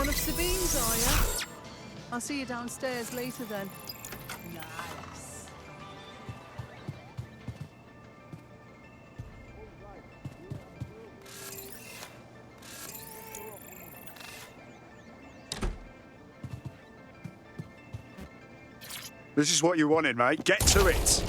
One of Sabine's, are you? I'll see you downstairs later then. Nice. This is what you wanted, mate. Get to it.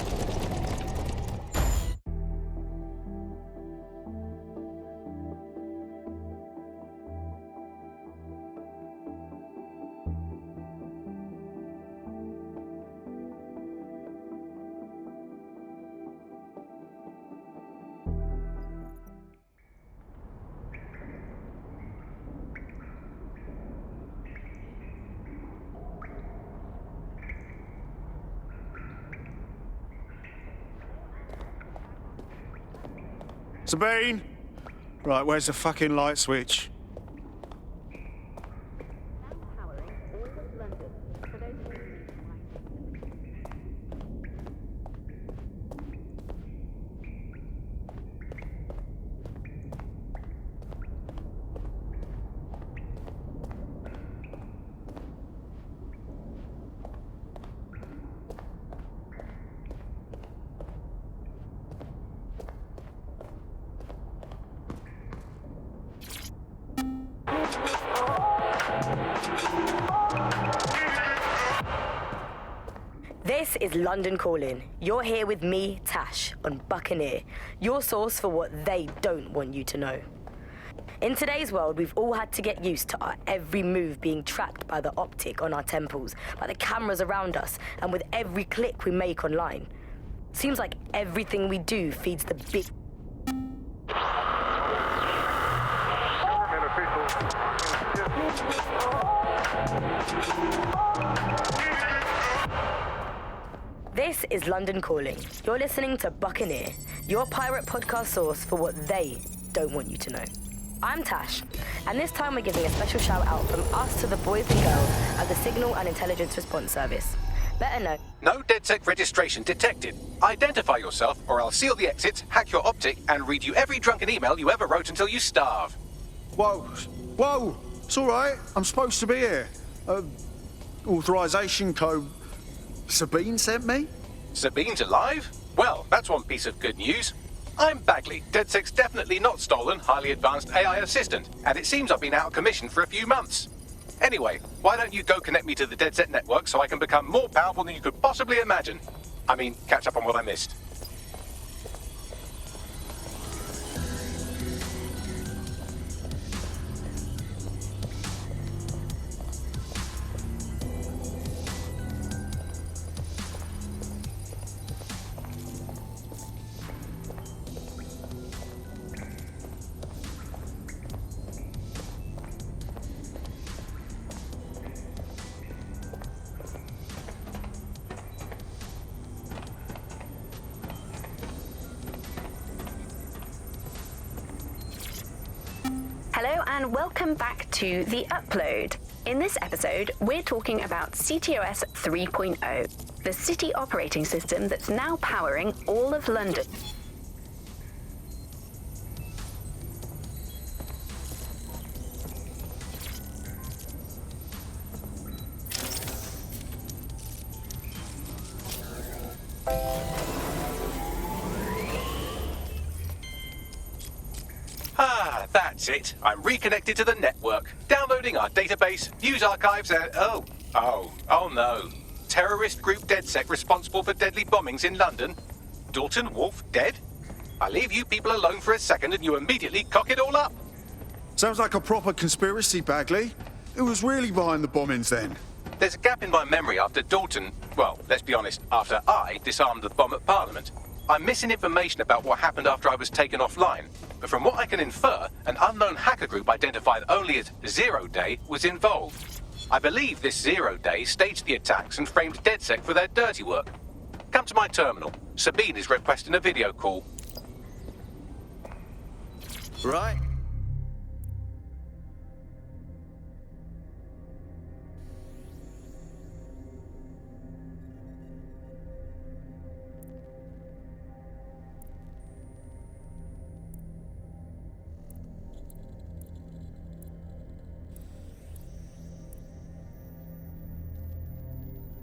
Sabine! Right, where's the fucking light switch? This is London Calling. You're here with me, Tash, on Buccaneer, your source for what they don't want you to know. In today's world, we've all had to get used to our every move being tracked by the optic on our temples, by the cameras around us, and with every click we make online. Seems like everything we do feeds the big... This is London Calling. You're listening to Buccaneer, your pirate podcast source for what they don't want you to know. I'm Tash, and this time we're giving a special shout out from us to the boys and girls at the Signal and Intelligence Response Service. Better know. No DedSec registration detected. Identify yourself or I'll seal the exits, hack your optic, and read you every drunken email you ever wrote until you starve. Whoa! Whoa! It's all right. I'm supposed to be here. Authorization code... Sabine sent me? Sabine's alive? Well, that's one piece of good news. I'm Bagley, DedSec's definitely not stolen, highly advanced AI assistant, and it seems I've been out of commission for a few months. Anyway, why don't you go connect me to the DedSec network so I can become more powerful than you could possibly imagine? I mean, catch up on what I missed. Hello and welcome back to The Upload. In this episode, we're talking about CTOS 3.0, the city operating system that's now powering all of London. That's it. I'm reconnected to the network, downloading our database, news archives, and... Oh no. Terrorist group DedSec responsible for deadly bombings in London? Dalton Wolf dead? I leave you people alone for a second and you immediately cock it all up. Sounds like a proper conspiracy, Bagley. Who was really behind the bombings then? There's a gap in my memory after Dalton... Well, let's be honest, after I disarmed the bomb at Parliament. I'm missing information about what happened after I was taken offline, but from what I can infer, an unknown hacker group identified only as Zero Day was involved. I believe this Zero Day staged the attacks and framed DedSec for their dirty work. Come to my terminal. Sabine is requesting a video call. Right.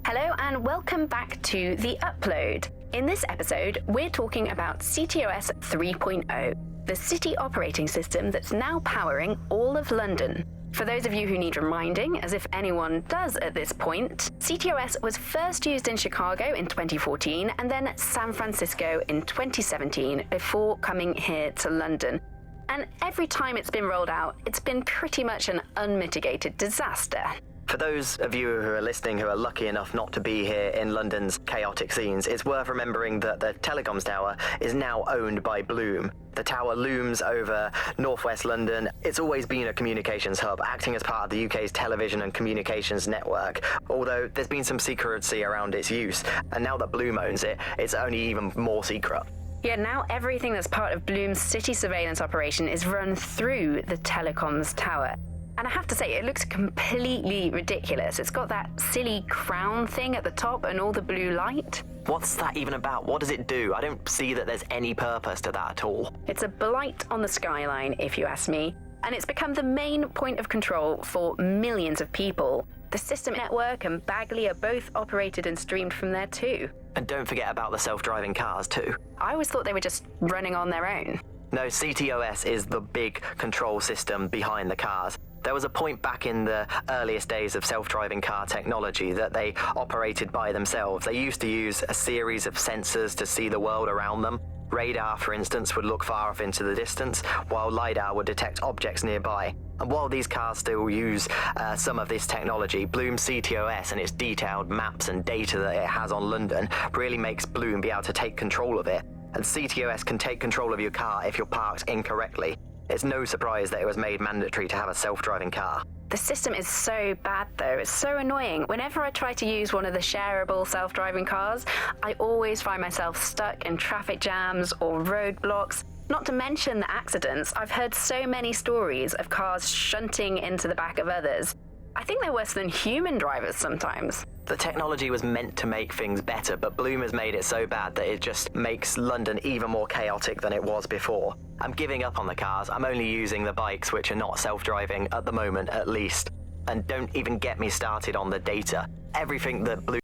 Hello and welcome back to The Upload. In this episode, we're talking about CTOS 3.0, the city operating system that's now powering all of London. For those of you who need reminding, as if anyone does at this point, CTOS was first used in Chicago in 2014 and then San Francisco in 2017 before coming here to London. And every time it's been rolled out, it's been pretty much an unmitigated disaster. For those of you who are listening who are lucky enough not to be here in London's chaotic scenes, it's worth remembering that the telecoms tower is now owned by Bloom. The tower looms over northwest London. It's always been a communications hub, acting as part of the UK's television and communications network, although there's been some secrecy around its use, and now that Bloom owns it, it's only even more secret. Yeah, now everything that's part of Bloom's city surveillance operation is run through the telecoms tower. And I have to say, it looks completely ridiculous. It's got that silly crown thing at the top and all the blue light. What's that even about? What does it do? I don't see that there's any purpose to that at all. It's a blight on the skyline, if you ask me. And it's become the main point of control for millions of people. The System Network and Bagley are both operated and streamed from there too. And don't forget about the self-driving cars too. I always thought they were just running on their own. No, CTOS is the big control system behind the cars. There was a point back in the earliest days of self-driving car technology that they operated by themselves. They used to use a series of sensors to see the world around them. Radar, for instance, would look far off into the distance, while LiDAR would detect objects nearby. And while these cars still use some of this technology, Bloom CTOS and its detailed maps and data that it has on London really makes Bloom be able to take control of it. And CTOS can take control of your car if you're parked incorrectly. It's no surprise that it was made mandatory to have a self-driving car. The system is so bad though, it's so annoying. Whenever I try to use one of the shareable self-driving cars, I always find myself stuck in traffic jams or roadblocks. Not to mention the accidents. I've heard so many stories of cars shunting into the back of others. I think they're worse than human drivers sometimes. The technology was meant to make things better, but Bloom has made it so bad that it just makes London even more chaotic than it was before. I'm giving up on the cars. I'm only using the bikes, which are not self-driving at the moment, at least. And don't even get me started on the data. Everything that Bloom